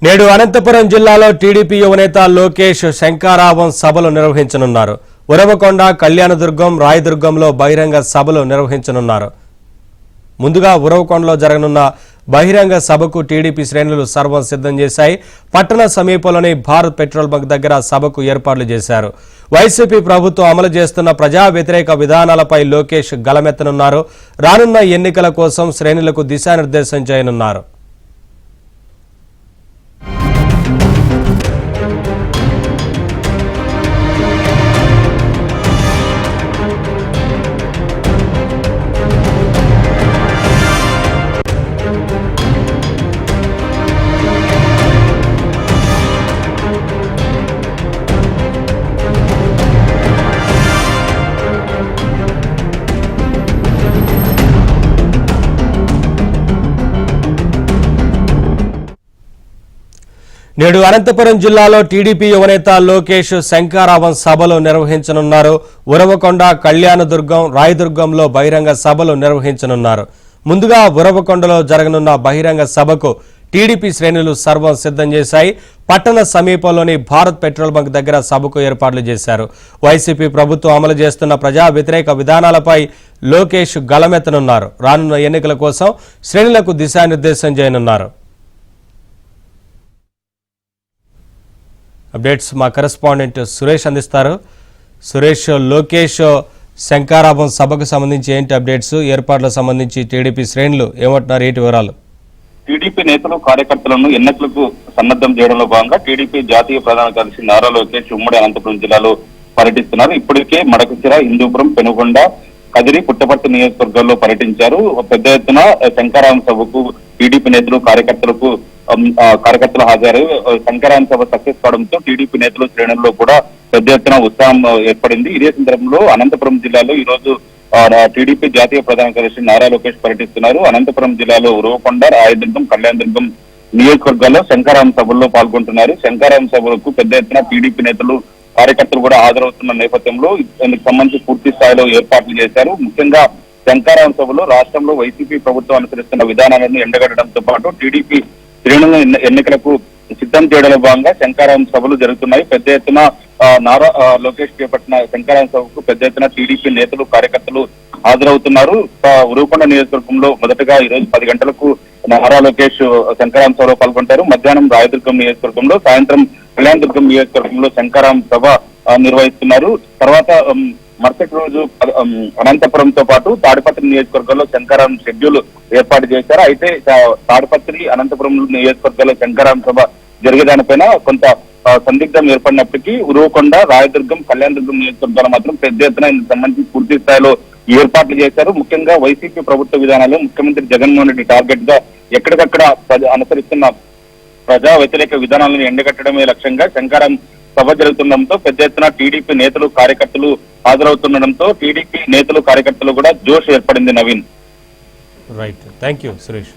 నేడు అనంతపురం జిల్లాలో టీడీపీ యువనేత లోకేష్ శంకారావం సభలు నిర్వహించనున్నారు. ఉరవకొండ, కళ్యాణదుర్గం, రాయదుర్గంలో బహిరంగ సభలు నిర్వహించనున్నారు. ముందుగా ఉరవకొండలో జరగనున్న బహిరంగ సభకు టీడీపీ శ్రేణులు సర్వం సిద్ధం చేశాయి. పట్టణ సమీపంలోని భారత్ పెట్రోల్ బంక్ దగ్గర సభకు ఏర్పాట్లు చేశారు. వైసీపీ ప్రభుత్వం అమలు చేస్తున్న ప్రజా వ్యతిరేక విధానాలపై లోకేష్ గలమెత్తనున్నారు. రానున్న ఎన్నికల కోసం శ్రేణులకు దిశానిర్దేశం చేయనున్నారు. నేడు అనంతపురం జిల్లాలో టీడీపీ యువనేత లోకేష్ శంకారావం సభలు నిర్వహించనున్నారు. ఉరవకొండ, కళ్యాణదుర్గం, రాయదుర్గంలో బహిరంగ సభలు నిర్వహించనున్నారు. ముందుగా ఉరవకొండలో జరగనున్న బహిరంగ సభకు టీడీపీ శ్రేణులు సర్వం సిద్ధం చేశాయి. పట్టణ సమీపంలోని భారత్ పెట్రోల్ బంక్ దగ్గర సభకు ఏర్పాట్లు చేశారు. వైసీపీ ప్రభుత్వం అమలు చేస్తున్న ప్రజా వ్యతిరేక విధానాలపై లోకేష్ గలమెత్తనున్నారు. రానున్న ఎన్నికల కోసం శ్రేణులకు దిశానిర్దేశం చేయనున్నారు. అప్డేట్స్ మా కరెస్పాండెంట్ సురేష్ అందిస్తారు. సురేష్, లోకేష్ శంకారావం సభకు సంబంధించి ఏంటి అప్డేట్స్, ఏర్పాట్లకు సంబంధించి టీడీపీ శ్రేణులు ఏమంటున్నారు, ఏంటి వివరాలు? టీడీపీ నేతలు కార్యకర్తలను ఎన్నికలకు సన్నద్ధం చేయడంలో భాగంగా టీడీపీ జాతీయ ప్రధాన కార్యదర్శి నారా లోకేష్ ఉమ్మడి అనంతపురం జిల్లాలో పర్యటిస్తున్నారు. ఇప్పటికే మడకశిర, హిందూపురం, పెనుగొండ, కదిరి, పుట్టపర్తి నియోజకవర్గాల్లో పర్యటించారు. పెద్ద ఎత్తున శంకారావం సభకు టీడీపీ నేతలు కార్యకర్తలు హాజరు. శంకారావం సభ సక్సెస్ కావడంతో టీడీపీ నేతలు శ్రేణుల్లో కూడా పెద్ద ఎత్తున ఉత్సాహం ఏర్పడింది. ఇదే సందర్భంలో అనంతపురం జిల్లాలో ఈ రోజు టీడీపీ జాతీయ ప్రధాన కార్యదర్శి నారా లోకేష్ పర్యటిస్తున్నారు. అనంతపురం జిల్లాలో ఉరవకొండ, రాయదుర్గం, కళ్యాణదుర్గం నియోజకవర్గాల్లో శంకారావం సభల్లో పాల్గొంటున్నారు. శంకారావం సభలకు పెద్ద ఎత్తున టీడీపీ నేతలు, కార్యకర్తలు కూడా హాజరవుతున్న నేపథ్యంలో ఇందుకు సంబంధించి పూర్తి స్థాయిలో ఏర్పాట్లు చేశారు. ముఖ్యంగా శంకారావం సభలో రాష్ట్రంలో వైసీపీ ప్రభుత్వం అనుసరిస్తున్న విధానాలను ఎండగట్టడంతో పాటు టీడీపీ శ్రేణులను ఎన్నికలకు సిద్ధం చేయడంలో భాగంగా శంకారావం సభలు జరుగుతున్నాయి. పెద్ద ఎత్తున నారా లోకేష్ చేపట్టిన శంకారావం సభకు పెద్ద ఎత్తున టీడీపీ నేతలు, కార్యకర్తలు హాజరవుతున్నారు. ఉరవకొండ నియోజకవర్గంలో మొదటగా ఈ రోజు 10 గంటలకు నారా లోకేష్ శంకారావం సభలో పాల్గొంటారు. మధ్యాహ్నం రాయదుర్గం నియోజకవర్గంలో, సాయంత్రం కళ్యాణదుర్గం నియోజకవర్గంలో శంకారావం సభ నిర్వహిస్తున్నారు. తర్వాత మరుసటి రోజు అనంతపురంతో పాటు తాడిపత్రి నియోజకవర్గంలో శంకారావం షెడ్యూల్ ఏర్పాటు చేశారు. అయితే తాడిపత్రి, అనంతపురం నియోజకవర్గాల్లో శంకారావం సభ జరిగేదానిపైన కొంత సందిగ్ధం ఏర్పడినప్పటికీ ఉరవకొండ, రాయదుర్గం, కళ్యాణదుర్గం నియోజకవర్గాలు మాత్రం పెద్ద ఎత్తున ఇందుకు సంబంధించి పూర్తి స్థాయిలో ఏర్పాట్లు చేశారు. ముఖ్యంగా వైసీపీ ప్రభుత్వ విధానాలు ముఖ్యమంత్రి జగన్మోహన్ రెడ్డి టార్గెట్ గా ఎక్కడికక్కడ అనుసరిస్తున్న ప్రజా వ్యతిరేక విధానాలను ఎండగట్టడమే లక్ష్యంగా శంకారావం సభ జరుగుతుండడంతో పెద్ద ఎత్తున టీడీపీ నేతలు, కార్యకర్తలు హాజరవుతుండడంతో టీడీపీ నేతలు, కార్యకర్తలు కూడా జోష్ ఏర్పడింది. Naveen. Right, thank you Suresh.